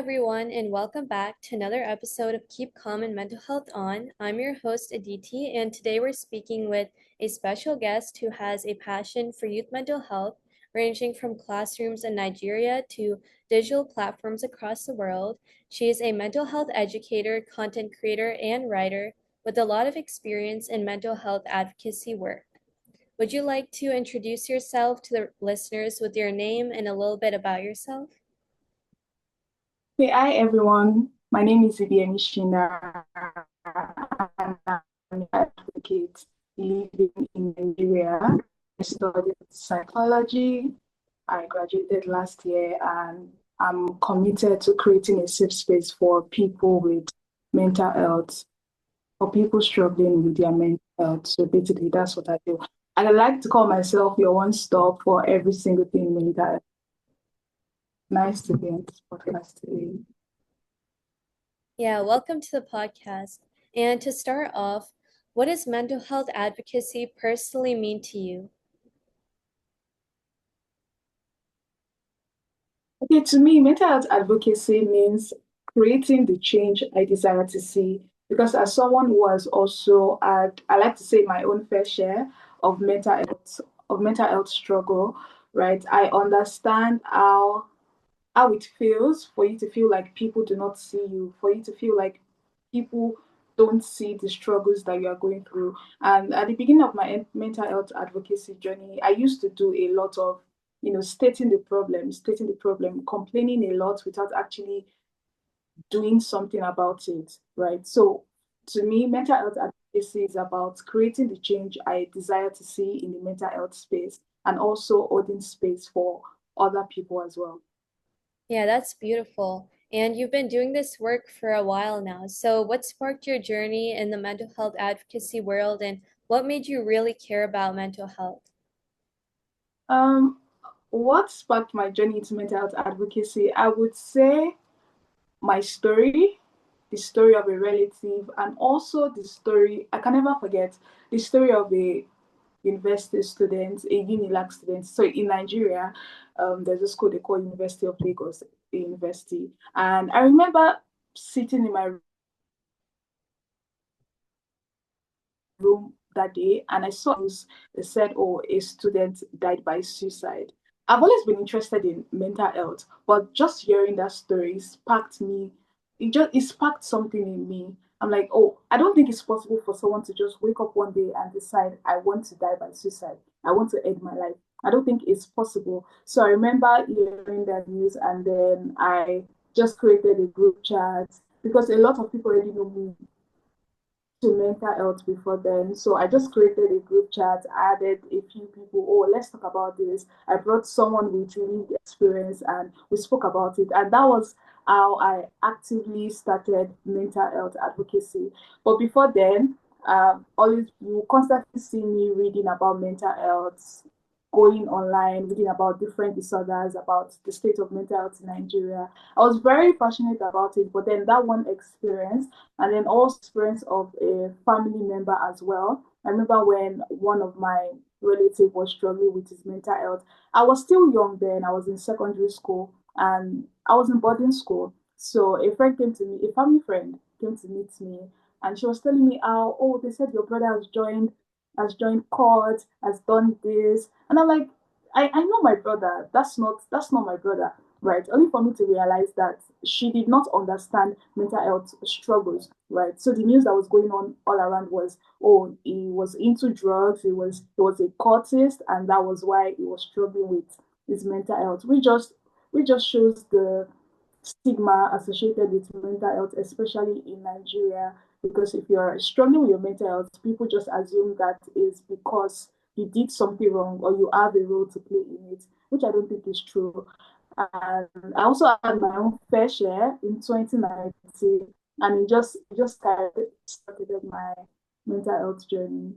everyone, and welcome back to another episode of Keep Calm and Mental Health On. I'm your host, Aditi, and today we're speaking with a special guest who has a passion for youth mental health, ranging from classrooms in Nigeria to digital platforms across the world. She is a mental health educator, content creator, and writer with a lot of experience in mental health advocacy work. Would you like to introduce yourself to the listeners with your name and a little bit about yourself? Hey, hi everyone. My name is Ibiyemi Shindara, and I'm an advocate living in Nigeria. I studied psychology. I graduated last year, and I'm committed to creating a safe space for people with mental health, for people struggling with their mental health. So basically, that's what I do. And I like to call myself your one stop for every single thing mental health. Nice to be on this podcast today. Yeah, welcome to the podcast. And to start off, what does mental health advocacy personally mean to you? Okay, to me, mental health advocacy means creating the change I desire to see. Because as someone who has also had, I like to say, my own fair share of mental health struggle, right? I understand how it feels for you to feel like people do not see you, for you to feel like people don't see the struggles that you are going through. And at the beginning of my mental health advocacy journey, I used to do a lot of, stating the problem, complaining a lot without actually doing something about it, right? So to me, mental health advocacy is about creating the change I desire to see in the mental health space and also holding space for other people as well. Yeah, that's beautiful. And you've been doing this work for a while now. So, what sparked your journey in the mental health advocacy world, and what made you really care about mental health? Um, what sparked my journey into mental health advocacy? I would say my story, the story of a relative, and also the story, I can never forget, the story of a university student, a UNILAG student. So in Nigeria, there's a school they call University of Lagos University. And I remember sitting in my room that day and I saw news that said, oh, a student died by suicide. I've always been interested in mental health, but just hearing that story sparked me. It sparked something in me. I'm like, oh, I don't think it's possible for someone to just wake up one day and decide I want to die by suicide. I want to end my life. I don't think it's possible. So I remember hearing that news and then I just created a group chat because a lot of people already know me to mental health before then. So I just created a group chat, added a few people, oh, let's talk about this. I brought someone with lived experience and we spoke about it. And that was how I actively started mental health advocacy. But before then, always you constantly see me reading about mental health, going online, reading about different disorders, about the state of mental health in Nigeria. I was very passionate about it, but then that one experience and then also experience of a family member as well. I remember when one of my relatives was struggling with his mental health. I was still young then. I was in secondary school and I was in boarding school. So a friend came to me, a family friend came to meet me, and she was telling me how, oh, they said your brother has joined court, has done this, and I'm like, I know my brother. That's not my brother, right? Only for me to realize that she did not understand mental health struggles, right? So the news that was going on all around was, oh, he was into drugs, he was a cultist, and that was why he was struggling with his mental health. We just shows the stigma associated with mental health, especially in Nigeria. Because if you're struggling with your mental health, people just assume that is because you did something wrong or you have a role to play in it, which I don't think is true. And I also had my own fair share in 2019, and it just started my mental health journey.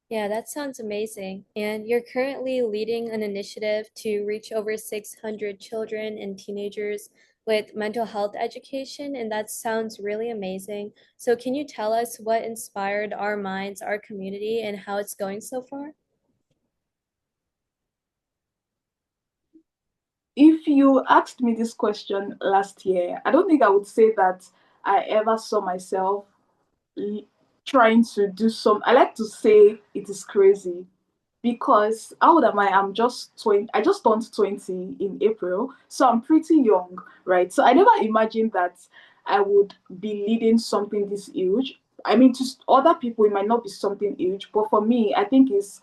Yeah, that sounds amazing. And you're currently leading an initiative to reach over 600 children and teenagers with mental health education, and that sounds really amazing. So, can you tell us what inspired our minds, our community, and how it's going so far? If you asked me this question last year, I don't think I would say that I ever saw myself l- trying to do some. I like to say it is crazy because how old am I? I'm just 20. I just turned 20 in April, so I'm pretty young, right? So I never imagined that I would be leading something this huge. I mean, to other people, it might not be something huge, but for me, I think is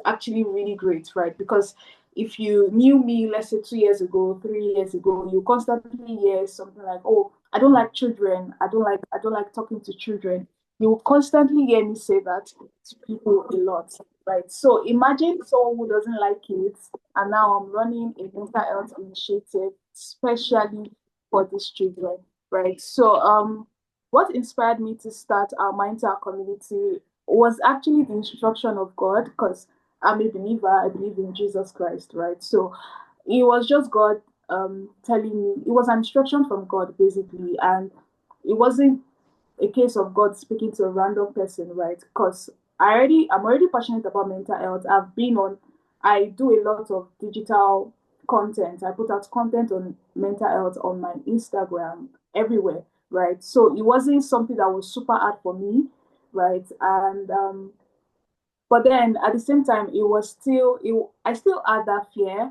actually really great, right? Because if you knew me, let's say 2 years ago, 3 years ago, you constantly hear something like, "Oh, I don't like children. I don't like talking to children." You will constantly hear me say that to people a lot, right? So imagine someone who doesn't like kids, and now I'm running a mental health initiative, especially for these children, right? So what inspired me to start our mental community was actually the instruction of God, because I'm a believer, I believe in Jesus Christ, right? So it was just God telling me, it was an instruction from God basically, and it wasn't a case of God speaking to a random person, right? Because I'm already passionate about mental health. I do a lot of digital content. I put out content on mental health on my Instagram, everywhere, right? So it wasn't something that was super hard for me, right? And but then at the same time, I still had that fear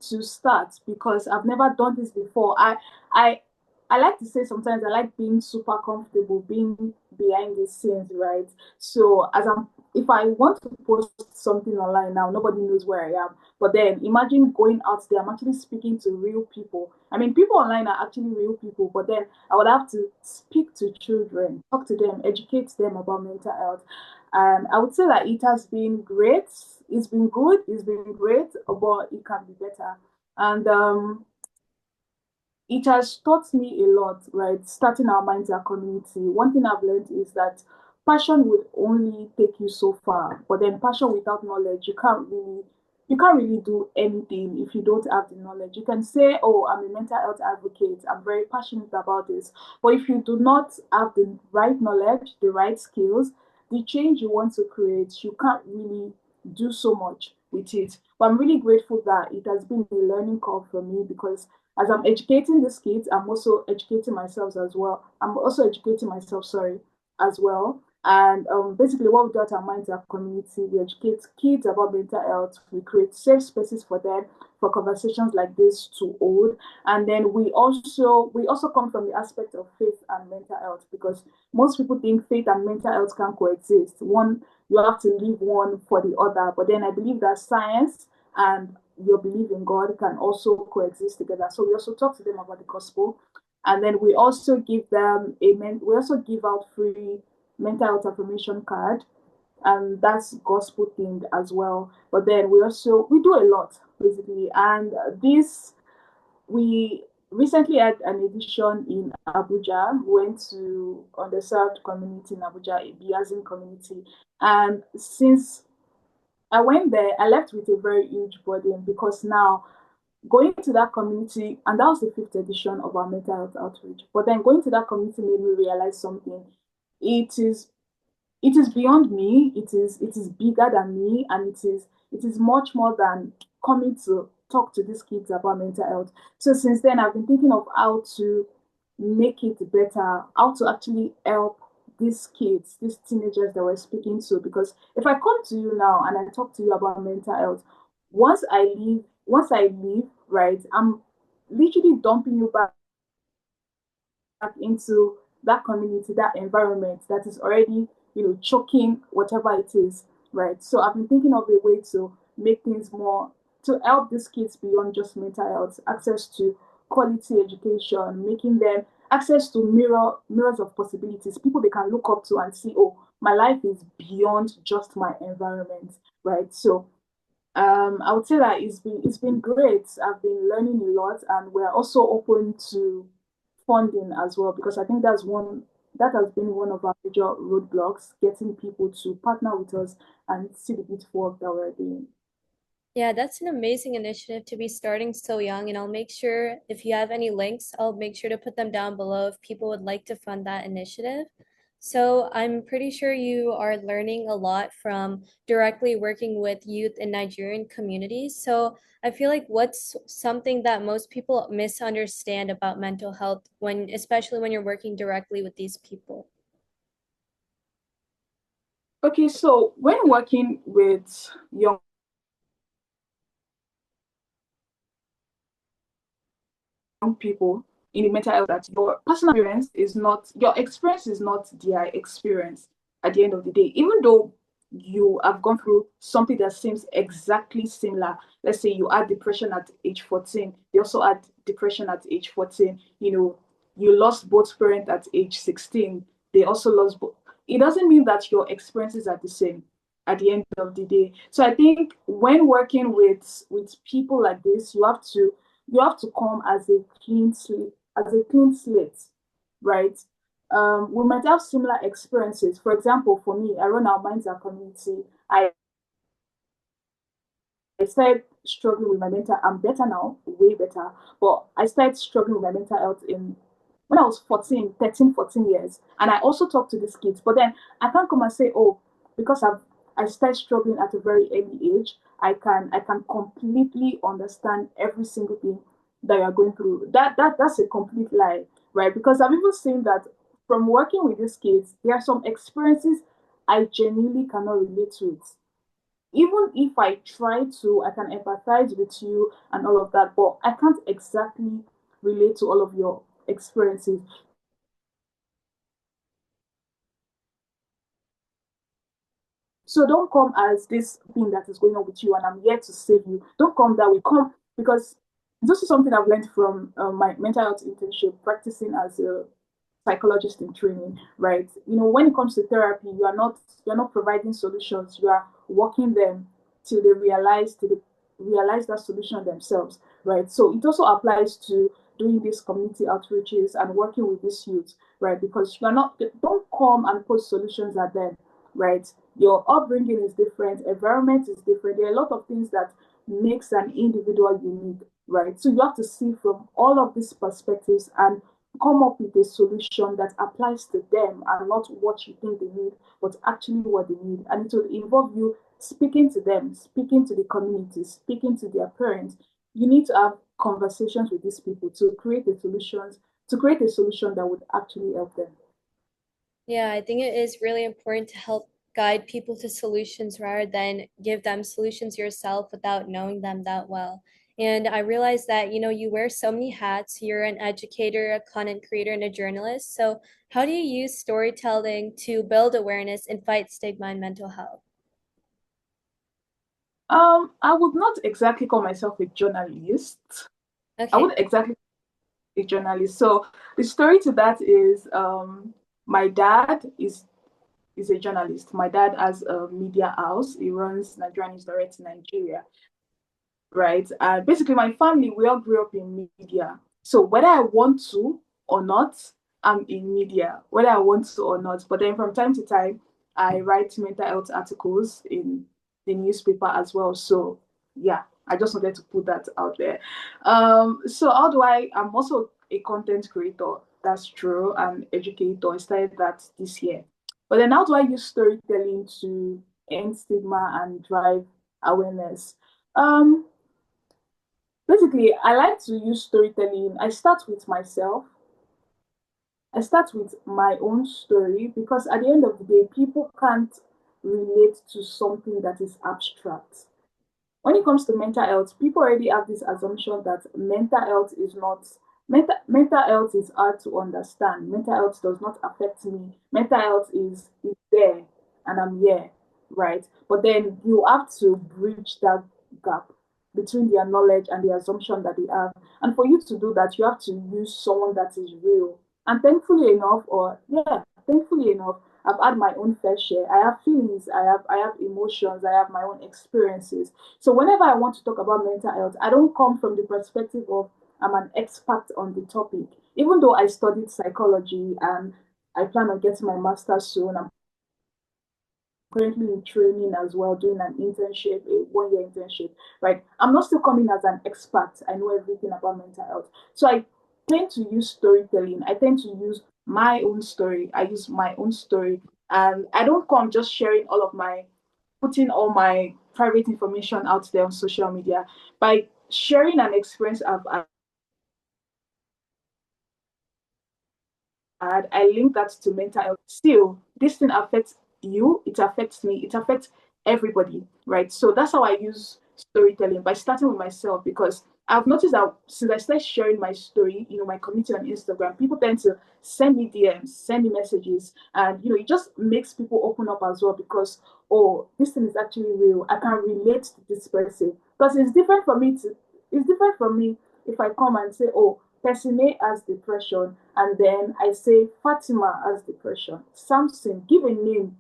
to start because I've never done this before. I I like to say sometimes I like being super comfortable, being behind the scenes, right? So if I want to post something online now, nobody knows where I am. But then imagine going out there, I'm actually speaking to real people. I mean, people online are actually real people, but then I would have to speak to children, talk to them, educate them about mental health. And I would say that it has been great. It's been good. It's been great, but it can be better. And it has taught me a lot, right? Starting our mindset community. One thing I've learned is that passion will only take you so far, but then passion without knowledge, you can't really do anything if you don't have the knowledge. You can say, "Oh, I'm a mental health advocate. I'm very passionate about this," but if you do not have the right knowledge, the right skills, the change you want to create, you can't really do so much with it. But I'm really grateful that it has been a learning curve for me because as I'm educating these kids, I'm also educating myself as well. I'm also educating myself, sorry, as well. And basically, what we do at our Minds Up community, we educate kids about mental health. We create safe spaces for them for conversations like this to hold. And then we also come from the aspect of faith and mental health because most people think faith and mental health can coexist. One, you have to leave one for the other. But then I believe that science and your belief in God can also coexist together. So we also talk to them about the gospel, and then we also give out free mental health affirmation card, and that's gospel themed as well. But then we do a lot basically, and this we recently had an edition in Abuja. We went to underserved community in Abuja, a Biazin community, and since I went there, I left with a very huge burden because now going to that community, and that was the fifth edition of our mental health outreach. But then going to that community made me realize something. It is it is beyond me. It is bigger than me, and it is much more than coming to talk to these kids about mental health. So since then, I've been thinking of how to make it better, how to actually help these kids, these teenagers that we're speaking to. Because if I come to you now and I talk to you about mental health, once I leave, right, I'm literally dumping you back into that community, that environment that is already, choking whatever it is, right? So I've been thinking of a way to make things more, to help these kids beyond just mental health, access to quality education, making them access to mirrors of possibilities, people they can look up to and see, oh, my life is beyond just my environment, right? So I would say that it's been great. I've been learning a lot, and we're also open to funding as well because I think that has been one of our major roadblocks, getting people to partner with us and see the beautiful work that we're doing. Yeah, that's an amazing initiative to be starting so young, and I'll make sure if you have any links, I'll make sure to put them down below if people would like to fund that initiative. So I'm pretty sure you are learning a lot from directly working with youth in Nigerian communities. So I feel like what's something that most people misunderstand about mental health when, especially when you're working directly with these people? Okay, so when working with young people in the mental health, that your experience is not their experience at the end of the day. Even though you have gone through something that seems exactly similar. Let's say you had depression at age 14, they also had depression at age 14, you lost both parents at age 16, they also lost both. It doesn't mean that your experiences are the same at the end of the day. So I think when working with people like this, you have to come as a clean slate, right? We might have similar experiences. For example, for me, I run our Minds Are community. I started struggling with my mental. I'm better now, way better. But I started struggling with my mental health in when I was 14, 13, 14 years. And I also talk to these kids. But then I can't come and say, oh, because I started struggling at a very early age, I can completely understand every single thing that you're going through. That's a complete lie, right? Because I've even seen that from working with these kids, there are some experiences I genuinely cannot relate to it. Even if I try to, I can empathize with you and all of that, but I can't exactly relate to all of your experiences. So don't come as this thing that is going on with you and I'm here to save you. Don't come that way. Come because this is something I've learned from my mental health internship, practicing as a psychologist in training, right? When it comes to therapy, you're not providing solutions. You are working them till they realize that solution themselves, right? So it also applies to doing these community outreaches and working with these youth, right? Because you're not don't come and put solutions at them, right? Your upbringing is different, environment is different. There are a lot of things that makes an individual unique, right? So you have to see from all of these perspectives and come up with a solution that applies to them and not what you think they need, but actually what they need. And it will involve you speaking to them, speaking to the community, speaking to their parents. You need to have conversations with these people to create a solution that would actually help them. Yeah, I think it is really important to help guide people to solutions rather than give them solutions yourself without knowing them that well. And I realized that, you wear so many hats. You're an educator, a content creator, and a journalist. So, how do you use storytelling to build awareness and fight stigma in mental health? I would not exactly call myself a journalist. I Okay. would exactly be a journalist. So the story to that is my dad is a journalist. My dad has a media house. He runs Nigerian News Direct in Nigeria, right? And basically, my family, we all grew up in media. So whether I want to or not, I'm in media, whether I want to or not. But then from time to time, I write mental health articles in the newspaper as well. So yeah, I just wanted to put that out there. So how do I'm also a content creator. That's true. I'm educator. I started that this year. But then how do I use storytelling to end stigma and drive awareness? Um, Basically, I like to use storytelling. I start with my own story because at the end of the day, people can't relate to something that is abstract. When it comes to mental health, people already have this assumption that mental health is hard to understand. Mental health does not affect me. Mental health is there and I'm here, right? But then you have to bridge that gap between their knowledge and the assumption that they have. And for you to do that, you have to use someone that is real. And thankfully enough, I've had my own fair share. I have feelings, I have emotions, I have my own experiences. So whenever I want to talk about mental health, I don't come from the perspective of I'm an expert on the topic. Even though I studied psychology and I plan on getting my master's soon, I'm currently in training as well, doing an internship, a 1 year internship, right? I'm not still coming as an expert. I know everything about mental health. So I tend to use storytelling. I tend to use my own story. I use my own story, and I don't come just sharing all of my, putting all my private information out there on social media. By sharing an experience I've had, I link that to mental health. Still, this thing affects you, it affects me, it affects everybody, right? So that's how I use storytelling, by starting with myself, because I've noticed that since I started sharing my story, my community on Instagram, people tend to send me DMs, send me messages, and it just makes people open up as well, because oh, this thing is actually real. I can relate to this person. Because it's different from me if I come and say, oh, person A has depression, and then I say Fatima has depression. Samson, give a name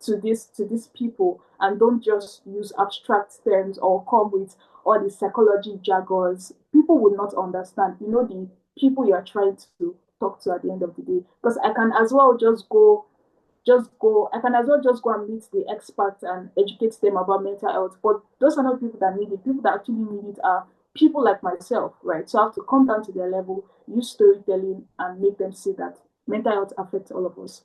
to these people, and don't just use abstract terms or come with all the psychology jargons. People would not understand. The people you are trying to talk to at the end of the day. Because I can as well I can as well just go and meet the experts and educate them about mental health. But those are not people that need it. People that actually need it are people like myself, right? So I have to come down to their level, use storytelling, and make them see that mental health affects all of us.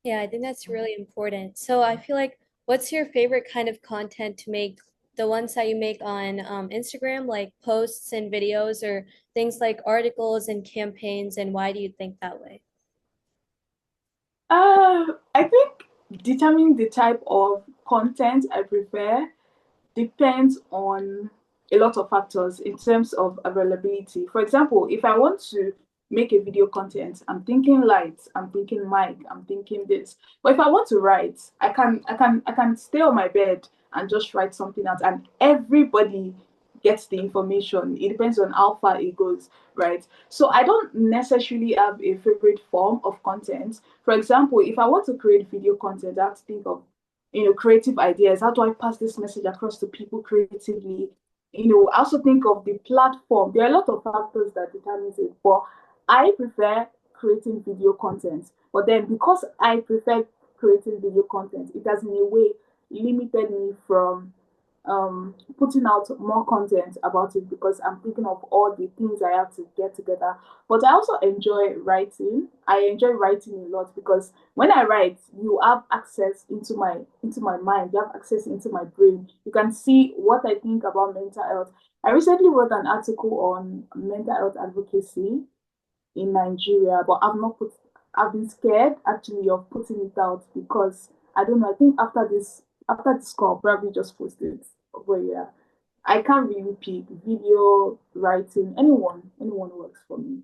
Yeah, I think that's really important. So I feel like, what's your favorite kind of content to make? The ones that you make on Instagram, like posts and videos, or things like articles and campaigns, and why do you think that way? I think determining the type of content I prefer depends on a lot of factors in terms of availability. For example, if I want to make a video content, I'm thinking lights, I'm thinking mic, I'm thinking this. But if I want to write, I can stay on my bed and just write something out, and everybody gets the information. It depends on how far it goes, right? So I don't necessarily have a favorite form of content. For example, if I want to create video content, I have to think of creative ideas. How do I pass this message across to people creatively? I also think of the platform. There are a lot of factors that determines it, but I prefer creating video content. But then because I prefer creating video content, it has in a way limited me from putting out more content about it, because I'm thinking of all the things I have to get together. But I also enjoy writing. I enjoy writing a lot, because when I write, you have access into my mind. You have access into my brain. You can see what I think about mental health. I recently wrote an article on mental health advocacy in Nigeria, but I've been scared actually of putting it out, because I don't know. I think after this call, I'll probably just post it. But yeah, I can't really pick video, writing, anyone works for me.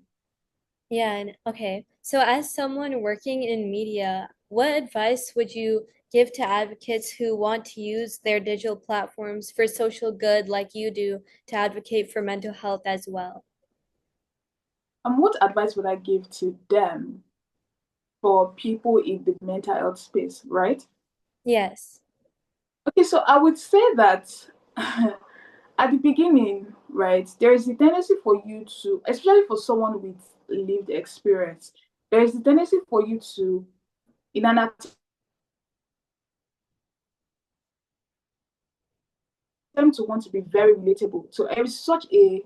Yeah, and okay. So as someone working in media, what advice would you give to advocates who want to use their digital platforms for social good like you do to advocate for mental health as well? And what advice would I give to them for people in the mental health space, right? Yes. Okay, so I would say that at the beginning, right, there is a tendency for you to, especially for someone with lived experience, there is a tendency for you to, in an attempt to want to be very relatable. So there is such a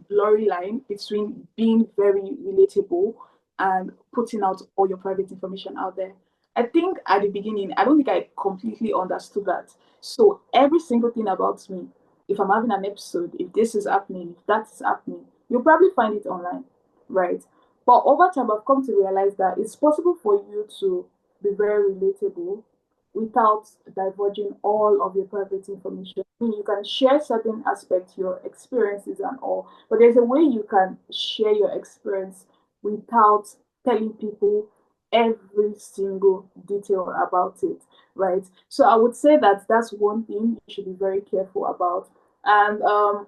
blurry line between being very relatable and putting out all your private information out there. I think at the beginning, I don't think I completely understood that. So every single thing about me, if I'm having an episode, if this is happening, if that is happening, you'll probably find it online, right? But over time, I've come to realize that it's possible for you to be very relatable without divulging all of your private information. You can share certain aspects, your experiences and all, but there's a way you can share your experience without telling people every single detail about it, right? So I would say that that's one thing you should be very careful about. And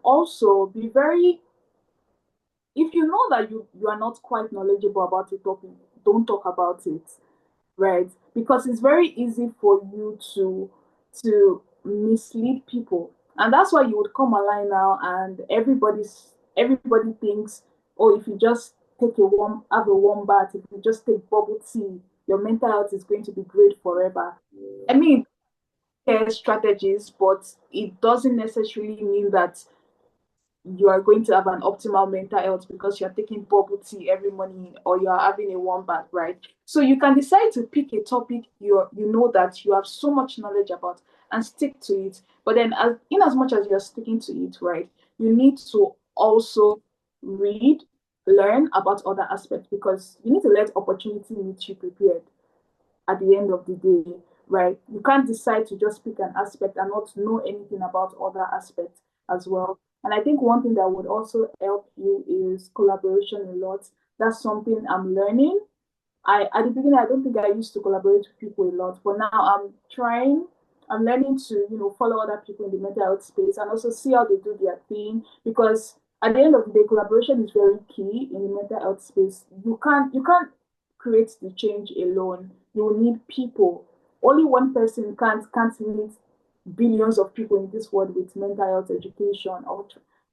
also be very, if you know that you are not quite knowledgeable about a topic, don't talk about it, right? Because it's very easy for you to mislead people, and that's why you would come online now, and everybody thinks, oh, if you just have a warm bath, if you just take bubble tea, your mental health is going to be great forever. I mean, care strategies, but it doesn't necessarily mean that you are going to have an optimal mental health because you're taking bubble tea every morning or you're having a warm bath, right? So you can decide to pick a topic you know that you have so much knowledge about and stick to it. But then, in as much as you're sticking to it, right, you need to also read, learn about other aspects because you need to let opportunity meet you prepared at the end of the day, right? You can't decide to just pick an aspect and not know anything about other aspects as well. And I think one thing that would also help you is collaboration a lot. That's something I'm learning. I at the beginning I don't think I used to collaborate with people a lot, but now I'm trying. I'm learning to follow other people in the mental health space and also see how they do their thing because at the end of the day, collaboration is very key in the mental health space. You can't create the change alone. You will need people. Only one person can't meet billions of people in this world with mental health education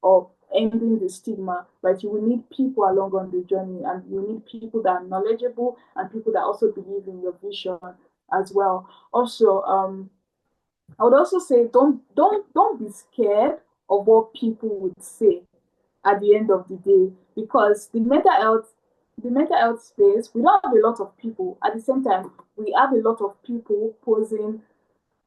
or ending the stigma, right? You will need people along on the journey, and you need people that are knowledgeable and people that also believe in your vision as well. Also, I would also say don't be scared of what people would say at the end of the day because the mental health space, we don't have a lot of people. At the same time, we have a lot of people posing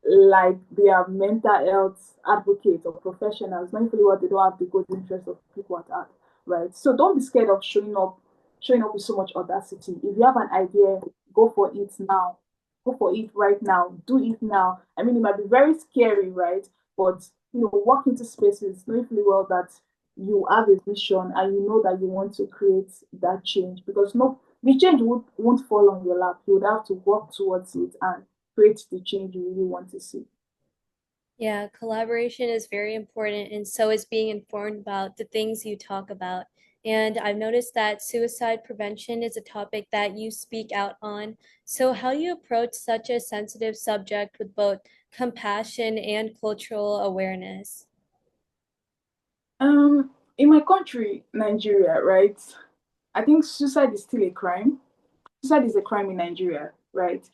like they are mental health advocates or professionals, mindfully what they don't have the good interest of people at heart, right? So don't be scared of showing up with so much audacity. If you have an idea, go for it now. Go for it right now. Do it now. I mean, it might be very scary, right? But walk into spaces knowing fully well that you have a vision and you know that you want to create that change because no, the change won't fall on your lap. You would have to work towards it and create the change you really want to see. Yeah, collaboration is very important, and so is being informed about the things you talk about. And I've noticed that suicide prevention is a topic that you speak out on. So, how do you approach such a sensitive subject with both compassion and cultural awareness? In my country, Nigeria, right? I think suicide is still a crime. Suicide is a crime in Nigeria, right?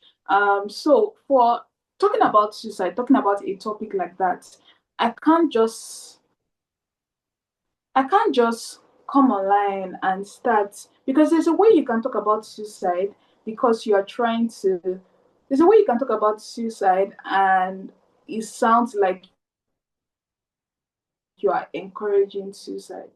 So for talking about suicide, talking about a topic like that, I can't just I can't just come online and start because there's a way you can talk about suicide because you are trying to there's a way you can talk about suicide and it sounds like you are encouraging suicide.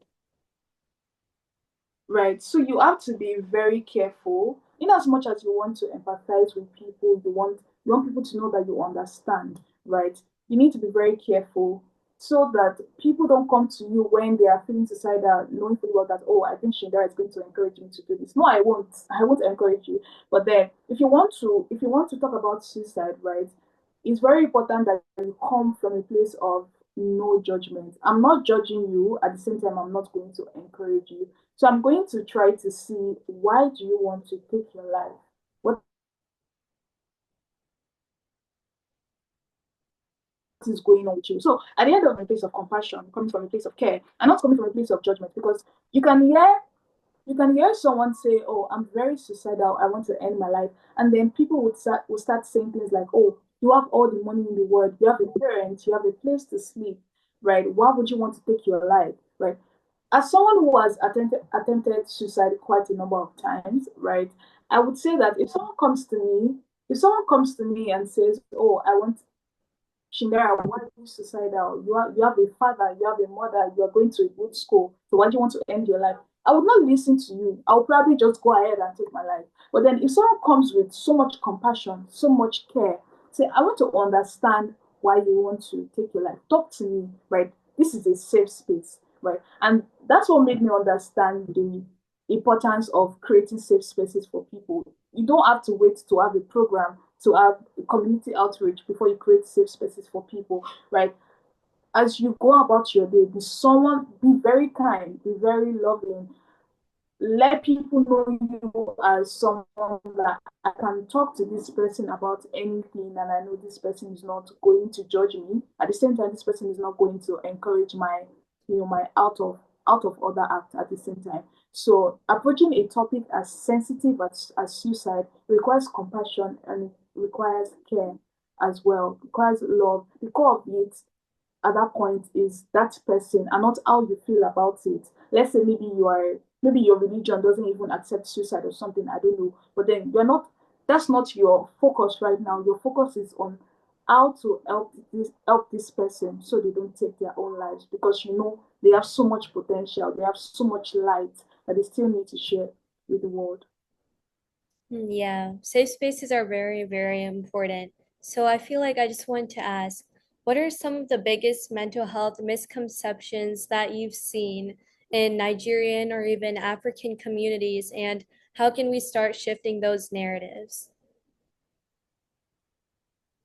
Right. So you have to be very careful. In as much as you want to empathize with people, you want people to know that you understand, right? You need to be very careful so that people don't come to you when they are feeling suicidal, knowing fully well that, oh, I think Shindara is going to encourage me to do this. No, I won't. I won't encourage you. But then if you want to talk about suicide, right, it's very important that you come from a place of no judgment. I'm not judging you. At the same time, I'm not going to encourage you. So I'm going to try to see why do you want to take your life? What is going on with you? So at the end of a place of compassion, coming from a place of care, and not coming from a place of judgment, because you can hear you can hear someone say, "Oh, I'm very suicidal. I want to end my life," and then people would start saying things like, "Oh, you have all the money in the world. You have a parent. You have a place to sleep, right? Why would you want to take your life, right?" As someone who has attempted suicide quite a number of times, right, I would say that if someone comes to me and says, "Oh, I want Shindara, why are you suicidal? You have a father, you have a mother, you are going to a good school. So why do you want to end your life?" I would not listen to you. I would probably just go ahead and take my life. But then if someone comes with so much compassion, so much care, say, "I want to understand why you want to take your life. Talk to me, right? This is a safe space, right?" And that's what made me understand the importance of creating safe spaces for people. You don't have to wait to have a program to have community outreach before you create safe spaces for people, right? As you go about your day, be very kind, be very loving, let people know you as someone that I can talk to this person about anything, and I know this person is not going to judge me. At the same time, this person is not going to encourage my out of other act at the same time. So approaching a topic as sensitive as suicide requires compassion and it requires care as well, requires love. The core of it at that point is that person and not how you feel about it. Let's say maybe your religion doesn't even accept suicide or something, I don't know. But then you're not that's not your focus right now. Your focus is on how to help this person so they don't take their own lives, because you know they have so much potential, they have so much light that they still need to share with the world. Yeah, safe spaces are very, very important. So I feel like I just want to ask, what are some of the biggest mental health misconceptions that you've seen in Nigerian or even African communities, and how can we start shifting those narratives?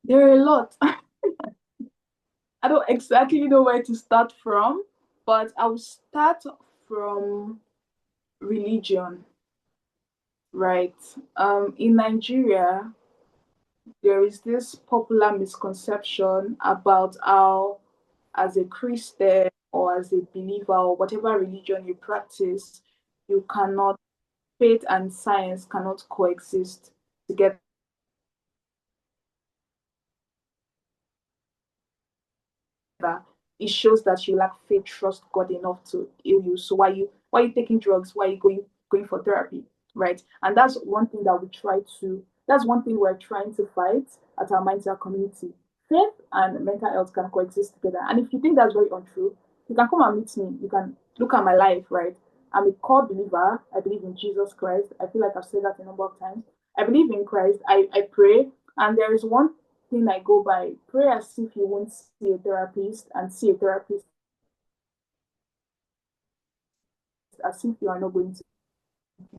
There are a lot. I don't exactly know where to start from, but I will start from religion, right? In Nigeria, there is this popular misconception about how, as a Christian or as a believer or whatever religion you practice, you cannot, faith and science cannot coexist together. It shows that you lack faith, trust God enough to heal you. So why are you taking drugs? Why are you going for therapy? Right. And that's one thing we're trying to fight at our mindset community. Faith and mental health can coexist together. And if you think that's very untrue, you can come and meet me. You can look at my life, right? I'm a core believer. I believe in Jesus Christ. I feel like I've said that a number of times. I believe in Christ. I pray. And there is one thing I go by: pray as if you won't see a therapist, and see a therapist as if you are not going to.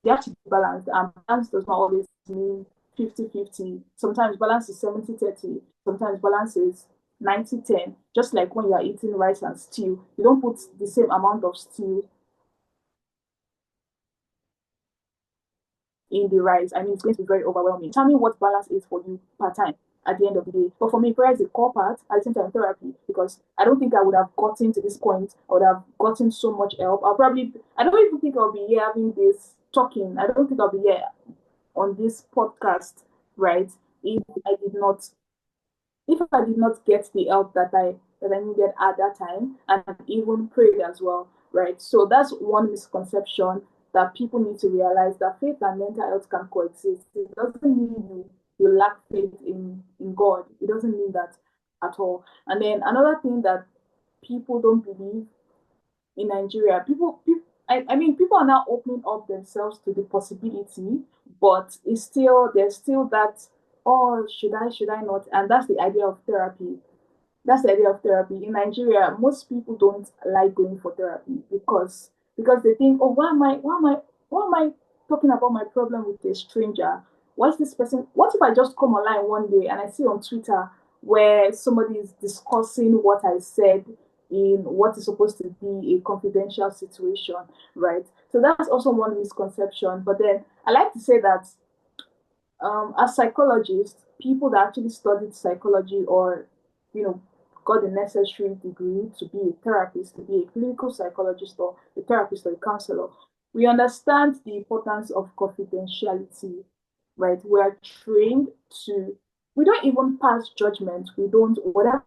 They have to be balanced, and balance does not always mean 50-50. Sometimes balance is 70-30. Sometimes balance is 90-10. Just like when you are eating rice and stew, you don't put the same amount of stew in the rice. I mean, it's going to be very overwhelming. Tell me what balance is for you per time at the end of the day. But for me, prayer is a core part at the same time therapy, because I don't think I would have gotten to this point. I would have gotten so much help. I don't even think I'll be here having this talking. I don't think I'll be here on this podcast, right? If I did not if I did not get the help that I needed at that time, and even prayed as well, right? So that's one misconception that people need to realize, that faith and mental health can coexist. It doesn't mean you lack faith in God. It doesn't mean that at all. And then another thing that people don't believe in Nigeria, I mean, people are now opening up themselves to the possibility, but there's still that, oh, should I not? And that's the idea of therapy. That's the idea of therapy. In Nigeria, most people don't like going for therapy, because they think, oh, why am I talking about my problem with a stranger? What's this person? What if I just come online one day and I see on Twitter where somebody is discussing what I said in what is supposed to be a confidential situation, right? So that's also one misconception. But then I like to say that, as psychologists, people that actually studied psychology, or you know got the necessary degree to be a therapist, to be a clinical psychologist or a therapist or a counselor, we understand the importance of confidentiality, right? We are trained to. We don't even pass judgment. We don't. Whatever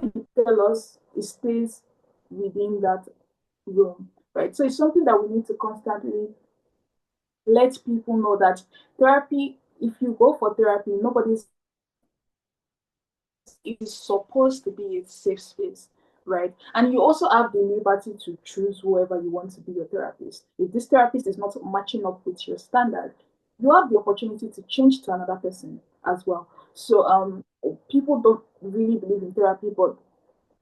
you tell us, it stays within that room, right? So it's something that we need to constantly let people know, that therapy, if you go for therapy, nobody's is supposed to be a safe space, right? And you also have the liberty to choose whoever you want to be your therapist. If this therapist is not matching up with your standard, you have the opportunity to change to another person as well. So people don't really believe in therapy, but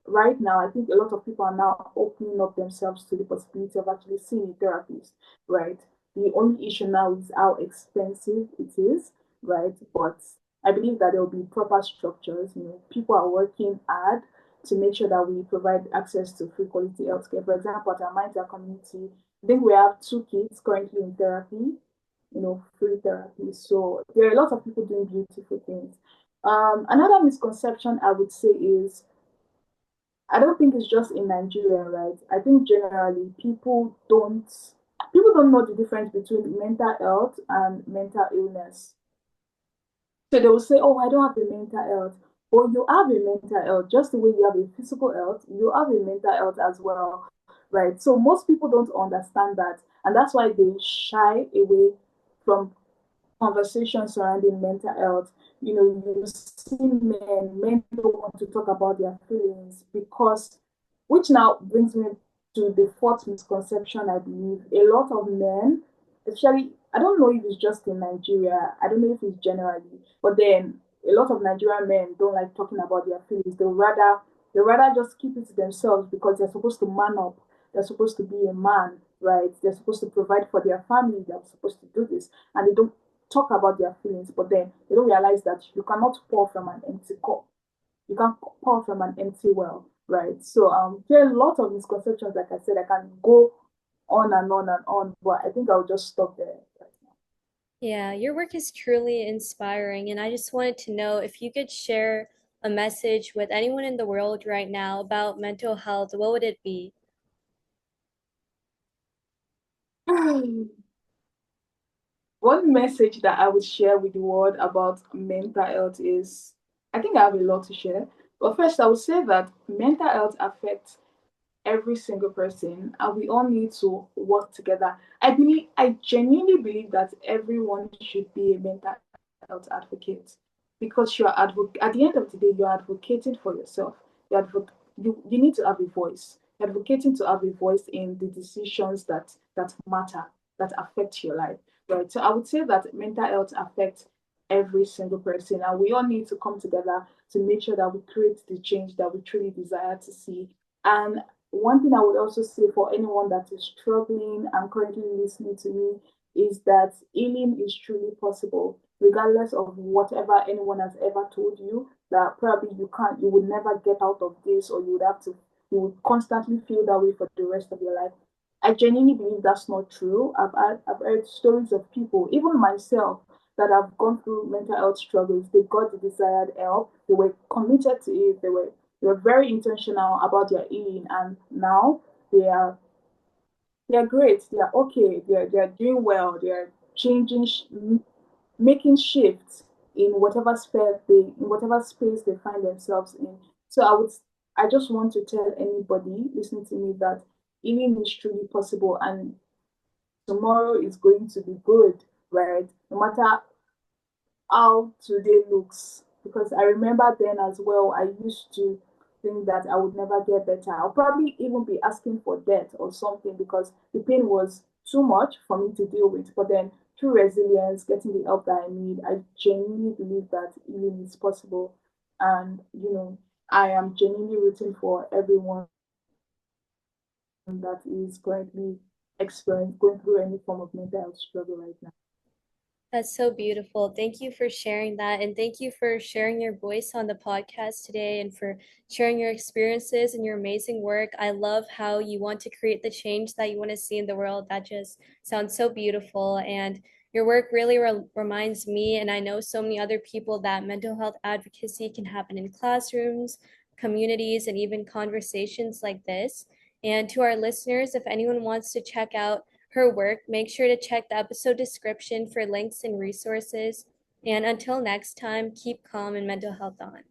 right now, I think a lot of people are now opening up themselves to the possibility of actually seeing a therapist, right? The only issue now is how expensive it is, right? But I believe that there will be proper structures. People are working hard to make sure that we provide access to free quality healthcare. For example, at our Mindset community, I think we have 2 kids currently in therapy, free therapy. So there are a lot of people doing beautiful things. Another misconception I would say is, I don't think it's just in Nigeria, right? I think generally people don't know the difference between mental health and mental illness. So they will say, "Oh, I don't have the mental health." But you have a mental health, just the way you have a physical health, you have a mental health as well, right? So most people don't understand that, and that's why they shy away from conversations surrounding mental health. You see men don't want to talk about their feelings because, which now brings me to the fourth misconception I believe. A lot of men, especially, I don't know if it's just in Nigeria, I don't know if it's generally, but then a lot of Nigerian men don't like talking about their feelings. They rather just keep it to themselves because they're supposed to man up. They're supposed to be a man, right? They're supposed to provide for their family. They're supposed to do this, and they don't talk about their feelings, but then they don't realize that you cannot pour from an empty cup. You can't pour from an empty well, right? So there are a lot of misconceptions. Like I said, I can go on and on and on, but I think I'll just stop there. Yeah, your work is truly inspiring, and I just wanted to know if you could share a message with anyone in the world right now about mental health, what would it be? One message that I would share with the world about mental health is, I think I have a lot to share. But first, I would say that mental health affects every single person, and we all need to work together. I genuinely believe that everyone should be a mental health advocate, because at the end of the day, you're advocating for yourself. You need to have a voice. You're advocating to have a voice in the decisions that matter, that affect your life, right? So I would say that mental health affects every single person, and we all need to come together to make sure that we create the change that we truly desire to see. And one thing I would also say for anyone that is struggling and currently listening to me is that healing is truly possible, regardless of whatever anyone has ever told you, that probably you would never get out of this, or you would constantly feel that way for the rest of your life. I genuinely believe that's not true. I've heard stories of people, even myself, that have gone through mental health struggles. They got the desired help. They were committed to it. They were very intentional about their healing, and now they are they are great. They are okay. They are doing well. They are changing, making shifts in whatever space they find themselves in. So I just want to tell anybody listening to me that healing is truly possible, and tomorrow is going to be good, right? No matter how today looks, because I remember then as well, I used to think that I would never get better. I'll probably even be asking for death or something because the pain was too much for me to deal with. But then through resilience, getting the help that I need, I genuinely believe that healing is possible. And, I am genuinely rooting for everyone that is currently going through any form of mental health struggle right now. That's so beautiful. Thank you for sharing that. And thank you for sharing your voice on the podcast today and for sharing your experiences and your amazing work. I love how you want to create the change that you want to see in the world. That just sounds so beautiful. And your work really reminds me, and I know so many other people, that mental health advocacy can happen in classrooms, communities, and even conversations like this. And to our listeners, if anyone wants to check out her work, make sure to check the episode description for links and resources. And until next time, keep calm and mental health on.